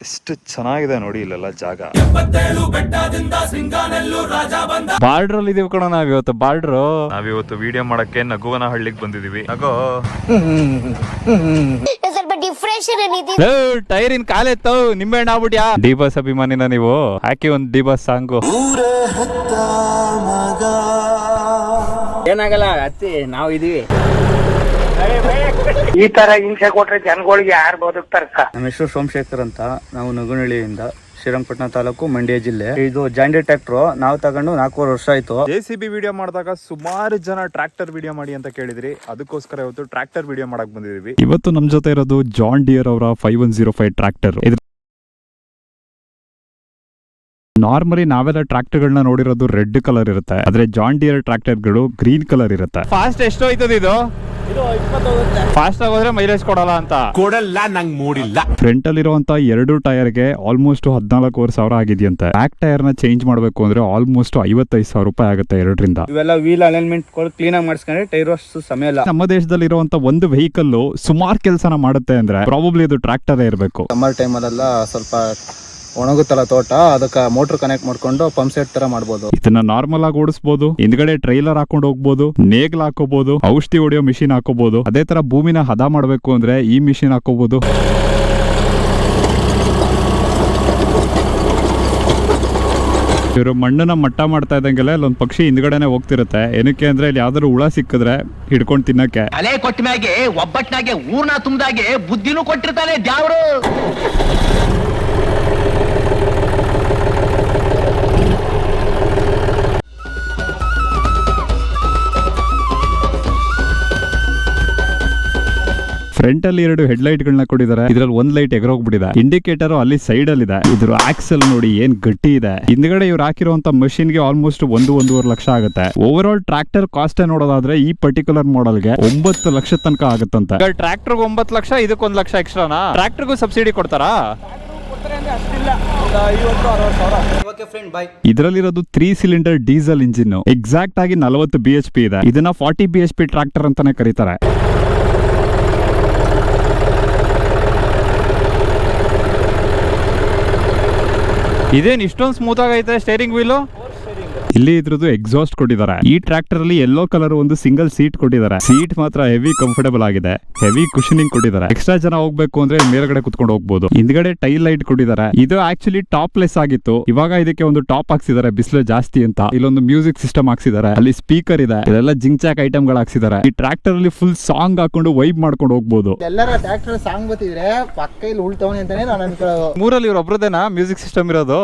ಎಷ್ಟು ಚೆನ್ನಾಗಿದೆ ನೋಡಿ ಇಲ್ಲೆಲ್ಲ ಜಾಗ. ಬಾರ್ಡರ್ ಅಲ್ಲಿ ಇದೀವಿ ಕಣ ನಾವಿವತ್ತು. ನಾವಿವತ್ತು ವಿಡಿಯೋ ಮಾಡಕ್ಕೆ ನಗುವನ ಹಳ್ಳಿಗೆ ಬಂದಿದೀವಿ. ನಗೋ ಸ್ವಲ್ಪ ಡಿಫ್ರೆಷನ್ ಟೈರ್ ಇನ್ ಕಾಲೆತ್ತವ್ ನಿಂಬೆಹಣ್ಣು ಆಗ್ಬಿಟ್ಯಾ. ಡಿ ಬಾಸ್ ಅಭಿಮಾನಿನ ನೀವು? ಹಾಕಿ ಒಂದ್ ಡಿ ಬಾಸ್ ಸಾಂಗು. ಏನಾಗಲ್ಲ ಅತ್ತಿ, ನಾವು ಇದೀವಿ. ಈ ತರ ಹಿಂಸೆ ಕೊಟ್ರೆ ಜನಗಳಿಗೆ ಯಾರು ಬದುಕ್ತಾರ? ನಮ್ಮ ಹೆಸರು ಸೋಮಶೇಖರ್ ಅಂತ. ನಾವು ನಗುನಳ್ಳಿಯಿಂದ, ಶ್ರೀರಂಗಪಟ್ಟಣ ತಾಲೂಕು, ಮಂಡ್ಯ ಜಿಲ್ಲೆ. ಇದು ಜಾಂಡಿ ಟ್ರ್ಯಾಕ್ಟರ್ ನಾವು ತಗೊಂಡು 4 ವರ್ಷ ಆಯ್ತು. JCB ವಿಡಿಯೋ ಮಾಡಿದಾಗ ಸುಮಾರು ಜನ ಟ್ರ್ಯಾಕ್ಟರ್ ವಿಡಿಯೋ ಮಾಡಿ ಅಂತ ಕೇಳಿದ್ರಿ. ಅದಕ್ಕೋಸ್ಕರ ಇವತ್ತು ಟ್ರ್ಯಾಕ್ಟರ್ ವಿಡಿಯೋ ಮಾಡಕ್ ಬಂದಿದೀವಿ. ಇವತ್ತು ನಮ್ ಜೊತೆ ಇರೋದು ಜಾನ್ ಡಿಯರ್ ಅವರ 5105 ಟ್ರ್ಯಾಕ್ಟರ್. ನಾರ್ಮಲಿ ನಾವೆಲ್ಲ ಟ್ರ್ಯಾಕ್ಟರ್ ಗಳನ್ನ ನೋಡಿರೋದು ರೆಡ್ ಕಲರ್ ಇರುತ್ತೆ, ಆದ್ರೆ ಜಾನ್ ಡಿಯರ್ ಟ್ರ್ಯಾಕ್ಟರ್ ಗಳು ಗ್ರೀನ್ ಕಲರ್ ಇರುತ್ತೆ. ಫಾಸ್ಟ್ ಎಷ್ಟು ಹೋಯ್ತದ ಇದು? ಫಾಸ್ಟ್ ಆಗಿ ಹೋದ್ರೆ ಮೈಲೇಜ್ ಕೊಡಲ್ಲ ಅಂತ ಕೊಡಲ್ಲ, ನಂಗೆ ಮೂಡಿಲ್ಲ. ಫ್ರಂಟ್ ಅಲ್ಲಿ ಇರುವಂತ 2 ಟೈರ್ ಗೆ ಆಲ್ಮೋಸ್ಟ್ 14,000 ಆಗಿದೆಯಂತೆ. ಬ್ಯಾಕ್ ಟೈರ್ ನ ಚೇಂಜ್ ಮಾಡಬೇಕು ಅಂದ್ರೆ ಆಲ್ಮೋಸ್ಟ್ 55,000 ರೂಪಾಯಿ ಆಗುತ್ತೆ ಎರಡರಿಂದ. ಇವೆಲ್ಲ ವೀಲ್ ಅಲೈನ್ಮೆಂಟ್ ಕ್ಲೀನ್ ಆಗಿ ಮಾಡಿಸ್ಕೊಂಡ್ರೆ ಟೈರ್ ಅಷ್ಟು ಸಮಯ ಇಲ್ಲ. ನಮ್ಮ ದೇಶದಲ್ಲಿ ಇರುವಂತ ಒಂದು ವೆಹಿಕಲ್ ಸುಮಾರು ಕೆಲಸನ ಮಾಡುತ್ತೆ ಅಂದ್ರೆ ಪ್ರಾಬಬ್ಲಿ ಇದು ಟ್ರ್ಯಾಕ್ಟರ್ ಇರಬೇಕು. ಸಮ್ಮರ್ ಟೈಮಲ್ಲೆಲ್ಲ ಸ್ವಲ್ಪ ಒಣಗುತ್ತಲ್ಲ ತೋಟ, ಅದಕ್ಕೆ ಮೋಟರ್ ಕನೆಕ್ಟ್ ಮಾಡ್ಕೊಂಡು ಪಂಪ್ ಸೆಟ್ ತರ ಮಾಡ್ಬೋದು. ಇದನ್ನ ನಾರ್ಮಲ್ ಆಗಿ ಓಡಿಸಬಹುದು, ಹಿಂದ್ಗಡೆ ಟ್ರೈಲರ್ ಹಾಕೊಂಡು ಹೋಗ್ಬೋದು, ನೇಗ್ಲ್ ಹಾಕೋಬಹುದು, ಔಷಧಿ ಹೊಡೆಯೋ ಮಿಷಿನ್ ಹಾಕೋಬಹುದು. ಅದೇ ತರ ಭೂಮಿನ ಹದ ಮಾಡಬೇಕು ಅಂದ್ರೆ ಈ ಮಿಷಿನ್ ಹಾಕೋಬಹುದು. ಇವರು ಮಣ್ಣನ್ನ ಮಟ್ಟ ಮಾಡ್ತಾ ಇದ್ದಂಗೆಲ್ಲ ಇಲ್ಲೊಂದು ಪಕ್ಷಿ ಹಿಂದ್ಗಡೆನೆ ಹೋಗ್ತಿರುತ್ತೆ. ಏನಕ್ಕೆ ಅಂದ್ರೆ ಇಲ್ಲಿ ಯಾವ್ದಾದ್ರು ಹುಳ ಸಿಕ್ಕಿದ್ರೆ ಹಿಡ್ಕೊಂಡು ತಿನ್ನಕ್ಕೆ. ಅಲೆ ಕೊಟ್ಟ ಮ್ಯಾಗೆ ಒಬ್ಬಟ್ನಾಗೆ ಊರ್ನ ತುಂಬದಾಗೆ ಬುದ್ಧಿನೂ ಕೊಟ್ಟಿರ್ತಾನೆ ದ್ಯಾವ್ರು. ಫ್ರಂಟ್ ಅಲ್ಲಿ 2 ಹೆಡ್ ಲೈಟ್ ಗಳನ್ನ ಕೊಟ್ಟಿದ್ದಾರೆ. ಇದ್ರಲ್ಲಿ ಒಂದ್ ಲೈಟ್ ಎಗರೋಗ್ಬಿಟ್ಟಿದೆ. ಇಂಡಿಕೇಟರ್ ಅಲ್ಲಿ ಸೈಡ್ ಅಲ್ಲಿ ಇದೆ. ಇದ್ರ ಆಕ್ಸೆಲ್ ನೋಡಿ ಏನ್ ಗಟ್ಟಿ ಇದೆ. ಹಿಂದ್ಗಡೆ ಇವ್ರು ಹಾಕಿರುವಂತ ಮಷಿನ್ ಗೆ ಆಲ್ಮೋಸ್ಟ್ 1-1.5 ಲಕ್ಷ ಆಗುತ್ತೆ. ಓವರ್ ಆಲ್ ಟ್ರ್ಯಾಕ್ಟರ್ ಕಾಸ್ಟ್ ನೋಡೋದಾದ್ರೆ ಈ ಪರ್ಟಿಕ್ಯುಲರ್ ಮಾಡೆಲ್ ಗೆ 9 ಲಕ್ಷ ತನಕ ಆಗುತ್ತಂತೆ. ಟ್ರ್ಯಾಕ್ಟರ್ 9 ಲಕ್ಷ, ಇದಕ್ಕೆ 1 ಲಕ್ಷ ಎಕ್ಸ್ಟ್ರಾನಾ? ಟ್ರ್ಯಾಕ್ಟರ್ಗೂ ಸಬ್ಸಿಡಿ ಕೊಡ್ತಾರಾ? ಇದರಲ್ಲಿರೋದು 3 ಸಿಲಿಂಡರ್ ಡೀಸೆಲ್ ಇಂಜಿನ್. ಎಕ್ಸಾಕ್ಟ್ ಆಗಿ 40 BHP ಇದೆ. ಇದನ್ನ 40 BHP ಟ್ರ್ಯಾಕ್ಟರ್ ಅಂತಾನೆ ಕರೀತಾರೆ. ಇದೇನ್ ಇಷ್ಟೊಂದು ಸ್ಮೂತ್ ಆಗೈತೆ ಸ್ಟೇರಿಂಗ್ ವೀಲು. ಇಲ್ಲಿ ಇದ್ರದ್ದು ಎಕ್ಸಾಸ್ಟ್ ಕೊಟ್ಟಿದ್ದಾರೆ. ಈ ಟ್ರ್ಯಾಕ್ಟರ್ ಅಲ್ಲಿ ಯೆಲ್ಲೋ ಕಲರ್ ಒಂದು ಸಿಂಗಲ್ ಸೀಟ್ ಕೊಟ್ಟಿದ್ದಾರೆ. ಸೀಟ್ ಮಾತ್ರ ಹೆವಿ ಕಂಫರ್ಟಬಲ್ ಆಗಿದೆ. ಹೆವಿ ಕುಶನಿಂಗ್ ಕೊಟ್ಟಿದ್ದಾರೆ. ಎಕ್ಸ್ಟ್ರಾ ಜನ ಹೋಗ್ಬೇಕು ಅಂದ್ರೆ ಮೇಲ್ಗಡೆ ಕುತ್ಕೊಂಡು ಹೋಗ್ಬೋದು. ಹಿಂದ್ಗಡೆ ಟೈಲ್ ಲೈಟ್ ಕೊಟ್ಟಿದ್ದಾರೆ. ಇದು ಆಕ್ಚುಲಿ ಟಾಪ್ ಲೆಸ್ ಆಗಿತ್ತು, ಇವಾಗ ಇದಕ್ಕೆ ಒಂದು ಟಾಪ್ ಹಾಕ್ಸಿದ್ದಾರೆ ಬಿಸಿಲು ಜಾಸ್ತಿ ಅಂತ. ಇಲ್ಲೊಂದು ಮ್ಯೂಸಿಕ್ ಸಿಸ್ಟಮ್ ಹಾಕ್ಸಿದ್ದಾರೆ. ಅಲ್ಲಿ ಸ್ಪೀಕರ್ ಇದೆ. ಇದೆಲ್ಲ ಜಿಂಚಾಕ್ ಐಟಮ್ ಗಳು ಹಾಕ್ಸಿದ್ದಾರೆ. ಈ ಟ್ರ್ಯಾಕ್ಟರ್ ಅಲ್ಲಿ ಫುಲ್ ಸಾಂಗ್ ಹಾಕೊಂಡು ವೈಬ್ ಮಾಡ್ಕೊಂಡು ಹೋಗ್ಬೋದು. ಎಲ್ಲರ ಟ್ರ್ಯಾಕ್ಟರ್ ಸಾಂಗ್ ಬರ್ತಿದ್ರೆ ಪಕ್ಕ ಇಲ್ಲಿ ಉಳ್ತವನಿ ಅಂತಾನೆ ನಾನು ಅನ್ಕೊಳ್ಳೋದು. ಮೂರಲ್ಲಿ ಇವ್ರು ಒಬ್ರದೇನಾ ಮ್ಯೂಸಿಕ್ ಸಿಸ್ಟಮ್ ಇರೋದು?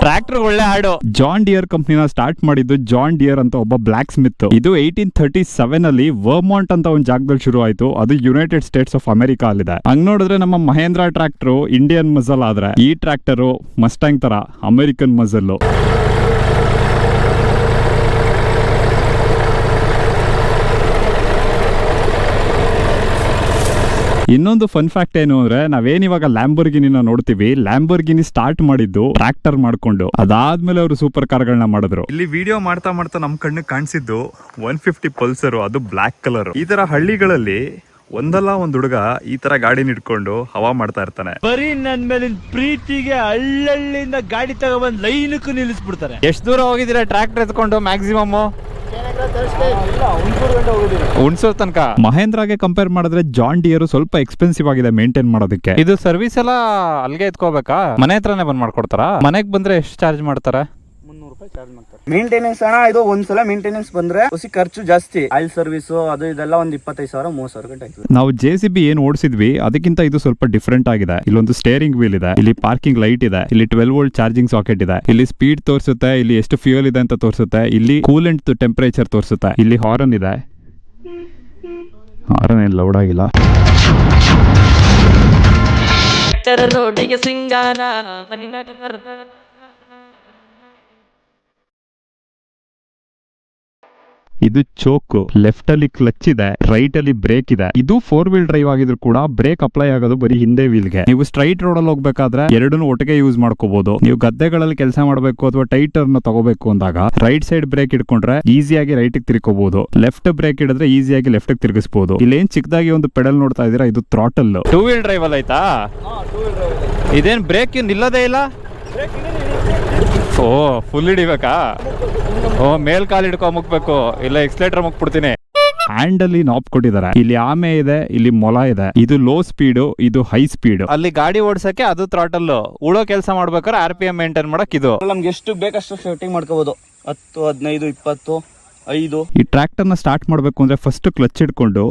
ಟ್ರ್ಯಾಕ್ಟರ್ ಒಳ್ಳೆ ಹಾಡು. ಜಾನ್ ಡಿಯರ್ ಕಂಪ್ನಿನ ಸ್ಟಾರ್ಟ್ ಮಾಡಿದ್ದು ಜಾನ್ ಡಿಯರ್ ಅಂತ ಒಬ್ಬ ಬ್ಲಾಕ್ ಸ್ಮಿತ್. ಇದು 1837 ಅಲ್ಲಿ ವರ್ಮಾಂಟ್ ಅಂತ ಒಂದು ಜಾಗದಲ್ಲಿ ಶುರು ಆಯ್ತು. ಅದು ಯುನೈಟೆಡ್ ಸ್ಟೇಟ್ಸ್ ಆಫ್ ಅಮೆರಿಕಾ ಅಲ್ಲಿದೆ. ಹಂಗ್ ನೋಡಿದ್ರೆ ನಮ್ಮ ಮಹೇಂದ್ರ ಟ್ರ್ಯಾಕ್ಟರ್ ಇಂಡಿಯನ್ ಮಜಲ್ ಆದ್ರೆ ಈ ಟ್ರ್ಯಾಕ್ಟರ್ ಮಸ್ಟ್ಯಾಂಗ್ ತರ ಅಮೆರಿಕನ್ ಮಜಲ್. ಇನ್ನೊಂದು ಫನ್ ಫ್ಯಾಕ್ಟ್ ಏನು ಅಂದ್ರೆ ನಾವೇನ್ ಇವಾಗ ಲ್ಯಾಂಬೋರ್ಗಿನಿನ ನೋಡ್ತೀವಿ, ಲ್ಯಾಂಬೋರ್ಗಿನಿ ಸ್ಟಾರ್ಟ್ ಮಾಡಿದ್ದು ಟ್ರ್ಯಾಕ್ಟರ್ ಮಾಡ್ಕೊಂಡು. ಅದಾದ್ಮೇಲೆ ಅವರು ಸೂಪರ್ ಕಾರ್ ಗಳನ್ನ ಮಾಡಿದ್ರು. ಇಲ್ಲಿ ವಿಡಿಯೋ ಮಾಡ್ತಾ ಮಾಡ್ತಾ ನಮ್ ಕಣ್ಣಿಗೆ ಕಾಣಿಸಿದ್ದು 150 ಪಲ್ಸರ್, ಅದು ಬ್ಲಾಕ್ ಕಲರ್. ಈ ತರ ಹಳ್ಳಿಗಳಲ್ಲಿ ಒಂದಲ್ಲ ಒಂದ್ ಹುಡುಗ ಈ ತರ ಗಾಡಿನ ಇಟ್ಕೊಂಡು ಹವಾ ಮಾಡ್ತಾ ಇರ್ತಾನೆ. ಬರೀ ನನ್ ಮೇಲಿನ ಪ್ರೀತಿಗೆ ಹಳ್ಳಹಳ್ಳಿಯಿಂದ ಗಾಡಿ ತಗೊಬಂದ್ ಲೈನಕ್ಕೂ ನಿಲ್ಲಿಸ್ಬಿಡ್ತಾರೆ. ಎಷ್ಟು ದೂರ ಹೋಗಿದ್ದೀರಾ ಟ್ರ್ಯಾಕ್ಟರ್ ಎತ್ಕೊಂಡು? ಮ್ಯಾಕ್ಸಿಮಮ್ ಹುಣಸೂರ್ ತನಕ. ಮಹೇಂದ್ರಾಗೆ ಕಂಪೇರ್ ಮಾಡಿದ್ರೆ ಜಾನ್ ಡಿಯರ್ ಸ್ವಲ್ಪ ಎಕ್ಸ್ಪೆನ್ಸಿವ್ ಆಗಿದೆ ಮೇಂಟೈನ್ ಮಾಡೋದಕ್ಕೆ. ಇದು ಸರ್ವಿಸ್ ಎಲ್ಲ ಅಲ್ಲಿಗೆ ಎತ್ಕೋಬೇಕಾ? ಮನೆ ಹತ್ರನೇ ಬಂದ್ ಮಾಡ್ಕೊಡ್ತಾರಾ? ಮನೆಗ್ ಬಂದ್ರೆ ಎಷ್ಟು ಚಾರ್ಜ್ ಮಾಡ್ತಾರೆ? 300 ರೂಪಾಯಿ ಚಾರ್ಜ್ ಮಾಡ್ತಾರೆ. ಮೇಂಟೆನೆನ್ಸ್ ಅಣ್ಣ, ಇದು ಒಂದ್ಸಲ ಮೇಂಟೆನೆನ್ಸ್ ಬಂದ್ರೆ ಹೊಸ ಖರ್ಚು ಜಾಸ್ತಿ. ಆಯಿಲ್ ಸರ್ವಿಸ್ ಅದು ಇದೆಲ್ಲ ಒಂದು 25,000-30,000 ಗಂಟೆ ಆಯ್ತದೆ. ನಾವು JCB ಏನ್ ಓಡಿಸಿದ್ವಿ ಅದಕ್ಕಿಂತ ಇದು ಸ್ವಲ್ಪ ಡಿಫ್ರೆಂಟ್ ಆಗಿದೆ. ಇಲ್ಲೊಂದು ಸ್ಟೇರಿಂಗ್ ವೀಲ್ ಇದೆ, ಇಲ್ಲಿ ಪಾರ್ಕಿಂಗ್ ಲೈಟ್ ಇದೆ, ಇಲ್ಲಿ 12 ವೋಲ್ಟ್ ಚಾರ್ಜಿಂಗ್ ಸಾಕೆಟ್ ಇದೆ, ಇಲ್ಲಿ ಸ್ಪೀಡ್ ತೋರಿಸುತ್ತೆ, ಇಲ್ಲಿ ಎಷ್ಟು ಫ್ಯೂಯಲ್ ಇದೆ ಅಂತ ತೋರಿಸುತ್ತೆ, ಇಲ್ಲಿ ಕೂಲೆಂಟ್ ಟೆಂಪರೇಚರ್ ತೋರಿಸುತ್ತೆ, ಇಲ್ಲಿ ಹಾರನ್ ಇದೆ. ಹಾರನ್ ಏನು ಲೌಡ್ ಆಗಿಲ್ಲ. ಇದು ಚೋಕ್, ಲೆಫ್ಟ್ ಅಲ್ಲಿ ಕ್ಲಚ್ ಇದೆ, ರೈಟ್ ಅಲ್ಲಿ ಬ್ರೇಕ್ ಇದೆ. ಇದು 4 ವೀಲ್ ಡ್ರೈವ್ ಆಗಿದ್ರು ಕೂಡ ಬ್ರೇಕ್ ಅಪ್ಲೈ ಆಗೋದು ಬರೀ ಹಿಂದೆ ವೀಲ್ಗೆ. ನೀವು ಸ್ಟ್ರೈಟ್ ರೋಡ್ ಅಲ್ಲಿ ಹೋಗ್ಬೇಕಾದ್ರೆ ಎರಡನ್ನೂ ಒಟ್ಟಿಗೆ ಯೂಸ್ ಮಾಡ್ಕೋಬಹುದು. ನೀವು ಗದ್ದೆಗಳಲ್ಲಿ ಕೆಲಸ ಮಾಡಬೇಕು ಅಥವಾ ಟೈಟ್ ಟರ್ನ್ ತಗೋಬೇಕು ಅಂದಾಗ ರೈಟ್ ಸೈಡ್ ಬ್ರೇಕ್ ಇಟ್ಕೊಂಡ್ರೆ ಈಸಿಯಾಗಿ ರೈಟ್ ಗೆ ತಿರ್ಕೋಬಹುದು, ಲೆಫ್ಟ್ ಬ್ರೇಕ್ ಹಿಡಿದ್ರೆ ಈಸಿಯಾಗಿ ಲೆಫ್ಟ್ ಗೆ ತಿರುಗಿಸಬಹುದು. ಇಲ್ಲೇನ್ ಚಿಕ್ಕದಾಗಿ ಒಂದು ಪೆಡಲ್ ನೋಡ್ತಾ ಇದೀರಾ, ಇದು ಥ್ರಾಟಲ್. 2 ವೀಲ್ ಡ್ರೈವ್ ಅಲ್ಲಿ ಆಯ್ತಾ? ಇದೇನ್ ಬ್ರೇಕ್ ನಿಲ್ಲೋದೇ ಇಲ್ಲ? ಓ ಫುಲ್ ಹಿಡಿಬೇಕಾ? ಓ ಮೇಲ್ ಕಾಲ್ ಹಿಡ್ಕೊ ಮುಗ್ಬೇಕು, ಇಲ್ಲ ಎಕ್ಸ್ಲೇಟರ್ ಮುಗ್ಬಿಡ್ತೀನಿ. ಹ್ಯಾಂಡ್ ಅಲ್ಲಿ ನಾಪ್ ಕೊಟ್ಟಿದ್ದಾರೆ. ಇಲ್ಲಿ ಆಮೆ ಇದೆ, ಇಲ್ಲಿ ಮೊಲ ಇದೆ. ಇದು ಲೋ ಸ್ಪೀಡ್, ಇದು ಹೈ ಸ್ಪೀಡ್. ಅಲ್ಲಿ ಗಾಡಿ ಓಡಿಸಕ್ಕೆ ಅದು ಥ್ರಾಟಲ್. ಉಳೋ ಕೆಲಸ ಮಾಡ್ಬೇಕಾದ್ರೆ RPM ಮೇಂಟೈನ್ ಮಾಡಕ್ ಇದು. ನಮ್ಗೆ ಎಷ್ಟು ಬೇಕಷ್ಟು ಸೆಟ್ಟಿಂಗ್ ಮಾಡ್ಕೋಬಹುದು. 10, 15, 20, 5. ಈ ಟ್ರ್ಯಾಕ್ಟರ್ ನ ಸ್ಟಾರ್ಟ್ ಮಾಡ್ಬೇಕು ಅಂದ್ರೆ ಫಸ್ಟ್ ಕ್ಲಚ್ ಹಿಡ್ಕೊಂಡು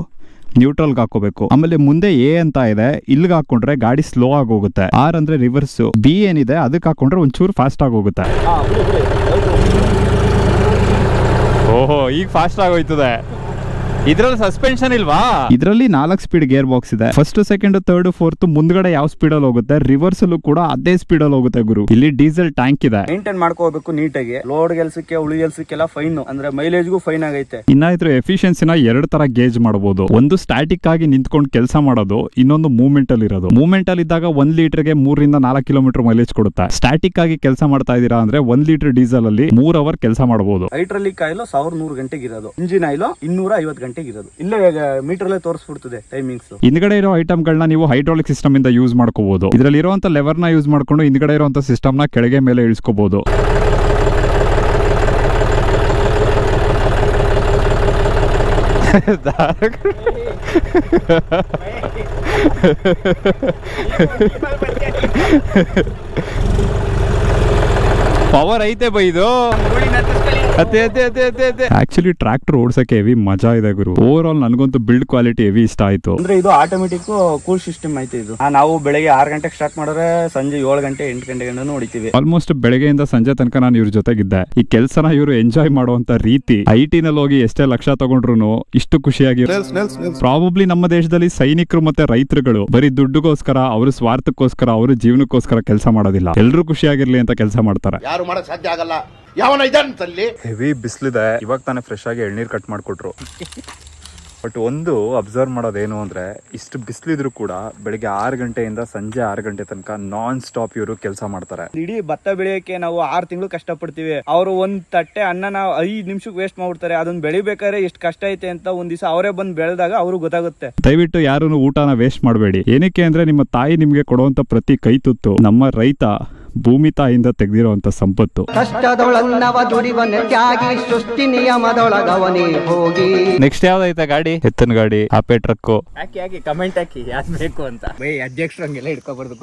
ನ್ಯೂಟ್ರಲ್ಗೆ ಹಾಕೋಬೇಕು. ಆಮೇಲೆ ಮುಂದೆ ಎ ಅಂತ ಇದೆ, ಇಲ್ಲಿಗೆ ಹಾಕೊಂಡ್ರೆ ಗಾಡಿ ಸ್ಲೋ ಆಗಿ ಹೋಗುತ್ತೆ. ಆರ್ ಅಂದ್ರೆ ರಿವರ್ಸ್, ಬಿ ಏನಿದೆ ಅದಕ್ಕೆ ಹಾಕೊಂಡ್ರೆ ಒಂಚೂರು ಫಾಸ್ಟ್ ಆಗಿ ಹೋಗುತ್ತೆ. ಓಹೋ ಈಗ ಫಾಸ್ಟ್ ಆಗೋಯ್ತದೆ. ಇದ್ರಲ್ಲಿ ಸಸ್ಪೆನ್ಷನ್ ಇಲ್ವಾ? ಇದರಲ್ಲಿ 4 ಸ್ಪೀಡ್ ಗೇರ್ ಬಾಕ್ಸ್ ಇದೆ. ಫಸ್ಟ್, ಸೆಕೆಂಡ್, ಥರ್ಡ್, ಫೋರ್ತ್ ಮುಂದ್ಗಡೆ ಯಾವ ಸ್ಪೀಡ್ ಅಲ್ಲಿ ಹೋಗುತ್ತೆ, ರಿವರ್ಸ್ ಅಲ್ಲೂ ಕೂಡ ಅದೇ ಸ್ಪೀಡ್ ಅಲ್ಲಿ ಹೋಗುತ್ತೆ ಗುರು. ಇಲ್ಲಿ ಡೀಸೆಲ್ ಟ್ಯಾಂಕ್ ಇದೆ. ಮೇಂಟೈನ್ ಮಾಡ್ಕೋಬೇಕು ನೀಟಾಗಿ. ಲೋಡ್ ಕೆಲ್ಸಕ್ಕೆ ಉಳಿ ಕೆಲ್ಸಕ್ಕೆಲ್ಲ ಫೈನ್, ಅಂದ್ರೆ ಮೈಲೇಜ್ಗೂ ಫೈನ್ ಆಗೈತೆ. ಇನ್ನ ಇದ್ರ ಎಫಿಷಿಯನ್ಸಿನ 2 ತರ ಗೇಜ್ ಮಾಡಬಹುದು. ಒಂದು ಸ್ಟಾಟಿಕ್ ಆಗಿ ನಿಂತ್ಕೊಂಡು ಕೆಲಸ ಮಾಡೋದು, ಇನ್ನೊಂದು ಮೂವ್ಮೆಂಟ್ ಅಲ್ಲಿ ಇರೋದು. ಮೂವ್ಮೆಂಟ್ ಅಲ್ಲಿ ಇದ್ದಾಗ 1 ಲೀಟರ್ಗೆ 3 ರಿಂದ 4 ಕಿಲೋಮೀಟರ್ ಮೈಲೇಜ್ ಕೊಡುತ್ತೆ. ಸ್ಟಾಟಿಕ್ ಆಗಿ ಕೆಲಸ ಮಾಡ್ತಾ ಇದೀರಾ ಅಂದ್ರೆ 1 ಲೀಟರ್ ಡೀಸೆಲ್ ಅಲ್ಲಿ 3 ಅವರ್ ಕೆಲಸ ಮಾಡಬಹುದು. ಹೈಡ್ರಾಲಿಕ್ ಆಯಿಲ್ 1100 ಗಂಟೆಗೆ ಇರೋದು, ಇಂಜಿನ್ ಆಯಿಲ್ 250 ಗಂಟೆಗೆ ಇರೋದು. ಇಲ್ಲೇ ಮೀಟರ್ ಅಲ್ಲೇ ತೋರಿಸ್ಬಿಡ್ತದೆ ಟೈಮಿಂಗ್ಸ್. ಹಿಂದ್ಗಡೆ ಇರೋ ಐಟಮ್ ಗಳನ್ನ ನೀವು ಹೈಡ್ರಾಲಿಕ್ ಸಿಸ್ಟಮ್ ಇಂದ ಯೂಸ್ ಮಾಡ್ಕೋಬಹುದು. ಇದರಲ್ಲಿ ಇರುವಂತ ಲೆವರ್ ನ ಯೂಸ್ ಮಾಡ್ಕೊಂಡು ಹಿಂದ್ಗಡೆ ಇರುವಂತ ಸಿಸ್ಟಮ್ ನ ಕೆಳಗೆ ಮೇಲೆ ಇಳಿಸ್ಕೋಬಹುದು. ಪವರ್ ಐತೆ ಬೈ ಇದು. ಆಕ್ಚುಲಿ ಟ್ರ್ಯಾಕ್ಟರ್ ಓಡಿಸಕ್ಕೆ ಹೆವಿ ಮಜಾ ಇದೆ ಗುರು. ಓವರ್ ಆಲ್ ನನಗಂತೂ ಬಿಲ್ಡ್ ಕ್ವಾಲಿಟಿ ಹೆವಿ ಇಷ್ಟ ಆಯ್ತು. ಅಂದ್ರೆ ಇದು ಆಟೋಮೆಟಿಕ್ ಕೂಲ್ ಸಿಸ್ಟಮ್ ಐತೆ ಇದು. ನಾವು ಬೆಳಗ್ಗೆ 6 ಗಂಟೆಗೆ ಸ್ಟಾರ್ಟ್ ಮಾಡಿದ್ರೆ ಸಂಜೆ 7 ಗಂಟೆ 8 ಗಂಟೆಗೆ ಹೊಡಿತೀವಿ. ಆಲ್ಮೋಸ್ಟ್ ಬೆಳಗ್ಗೆಯಿಂದ ಸಂಜೆ ತನಕ ನಾನು ಇವ್ರ ಜೊತೆಗಿದ್ದೆ. ಈ ಕೆಲಸನ ಇವರು ಎಂಜಾಯ್ ಮಾಡುವಂತ ರೀತಿ, IT ನಲ್ಲಿ ಹೋಗಿ ಎಷ್ಟೇ ಲಕ್ಷ ತಗೊಂಡ್ರು ಇಷ್ಟು ಖುಷಿಯಾಗಿ. ಪ್ರಾಬಬ್ಲಿ ನಮ್ಮ ದೇಶದಲ್ಲಿ ಸೈನಿಕರು ಮತ್ತೆ ರೈತರುಗಳು ಬರೀ ದುಡ್ಡುಗೋಸ್ಕರ, ಅವ್ರ ಸ್ವಾರ್ಥಕ್ಕೋಸ್ಕರ, ಅವ್ರ ಜೀವನಕ್ಕೋಸ್ಕರ ಕೆಲಸ ಮಾಡೋದಿಲ್ಲ. ಎಲ್ರು ಖುಷಿಯಾಗಿರ್ಲಿ ಅಂತ ಕೆಲಸ ಮಾಡ್ತಾರೆ. ಯಾರು ಮಾಡಕ್ ಸಾಧ್ಯ ಆಗಲ್ಲ. ಯಾವನ ಇದ್ದಾನಲ್ಲಿ ಹೆವಿ ಬಿಸಿಲಿದೆ. ಇವಾಗ ತಾನೇ ಫ್ರೆಶ್ ಆಗಿ ಎಳ್ನೀರು ಕಟ್ ಮಾಡಿಕೊಟ್ರು. ಬಟ್ ಒಂದು ಅಬ್ಸರ್ವ್ ಮಾಡೋದೇನು ಅಂದ್ರೆ, ಇಷ್ಟು ಬಿಸಿಲಿದ್ರು ಕೂಡ ಬೆಳಿಗ್ಗೆ 6 ಗಂಟೆಯಿಂದ ಸಂಜೆ 6 ಗಂಟೆ ತನಕ ನಾನ್ ಸ್ಟಾಪ್ ಇವರು ಕೆಲಸ ಮಾಡ್ತಾರೆ. ಇಡೀ ಭತ್ತ ಬೆಳೆಯಕ್ಕೆ ನಾವು 6 ತಿಂಗಳು ಕಷ್ಟಪಡ್ತೀವಿ. ಅವರು ಒಂದ್ ತಟ್ಟೆ ಅನ್ನ ನಾವು 5 ನಿಮಿಷಕ್ಕೆ ವೇಸ್ಟ್ ಮಾಡ್ಬಿಡ್ತಾರೆ. ಅದನ್ನ ಬೆಳಿಬೇಕಾದ್ರೆ ಎಷ್ಟು ಕಷ್ಟ ಐತೆ ಅಂತ ಒಂದ್ ದಿವಸ ಅವರೇ ಬಂದು ಬೆಳೆದಾಗ ಅವ್ರಿಗೆ ಗೊತ್ತಾಗುತ್ತೆ. ದಯವಿಟ್ಟು ಯಾರು ಊಟನ ವೇಸ್ಟ್ ಮಾಡಬೇಡಿ. ಏನಕ್ಕೆ ಅಂದ್ರೆ ನಿಮ್ಮ ತಾಯಿ ನಿಮ್ಗೆ ಕೊಡುವಂತ ಪ್ರತಿ ಕೈ ತುತ್ತು ನಮ್ಮ ರೈತ ಭೂಮಿ ತಾಯಿಯಿಂದ ತೆಗೆದಿರುವಂತ ಸಂಪತ್ತು. ಕಷ್ಟದೊಳನ್ನವ ದುಡಿವನ ತ್ಯಾಗಿ ಸೃಷ್ಟಿ ನಿಯಮದೊಳಗವನೇ ಹೋಗಿ. ನೆಕ್ಸ್ಟ್ ಯಾವ್ದೈತೆ ಗಾಡಿ? ಎತ್ತನ ಗಾಡಿ, ಆಪೆ ಟ್ರಕ್. ಹಾಕಿ ಕಮೆಂಟ್ ಹಾಕಿ ಯಾರು ಬೇಕು ಅಂತ. ಬೈ ಅಧ್ಯಕ್ಷರು ಹಂಗೆಲ್ಲ ಇಟ್ಕೋಬಾರ್ದು.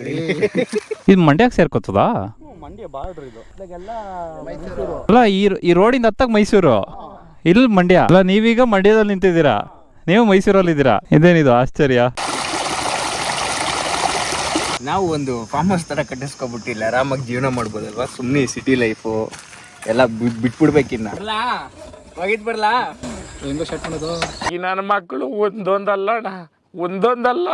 ಇದು ಮಂಡ್ಯಕ್ಕೆ ಸೇರ್ಕೋತದ? ಮಂಡ್ಯ ಬಾರ್ಡ್ರ್ ಇದು. ಅಲ್ಲ ಈ ರೋಡಿಂದ ಹತ್ತಾಗ ಮೈಸೂರು, ಇಲ್ಲಿ ಮಂಡ್ಯ. ಅಲ್ಲ ನೀವೀಗ ಮಂಡ್ಯದಲ್ಲಿ ನಿಂತಿದ್ದೀರಾ, ನೀವು ಮೈಸೂರಲ್ಲಿ ಇದ್ದೀರಾ. ಇದೇನಿದು ಆಶ್ಚರ್ಯ. ನಾವು ಒಂದು ಫಾರ್ಮ್ ಹೌಸ್ ತರ ಕಟ್ಟಿಸ್ಕೊಬಿಟ್ಟಿಲ್ಲ, ಆರಾಮಾಗಿ ಜೀವನ ಮಾಡ್ಬೋದಲ್ವಾ. ಸುಮ್ಮನೆ ಸಿಟಿ ಲೈಫು ಎಲ್ಲ ಬಿಟ್ಬಿಡ್ಬೇಕಿನ್ನ. ಹೋಗಿದ್ ಬರ್ಲಾ ಹೆಂಗೋ ಶರ್ಟ್ ಮಾಡೋದು. ಈ ನನ್ನ ಮಕ್ಕಳು ಒಂದೊಂದಲ್ಲ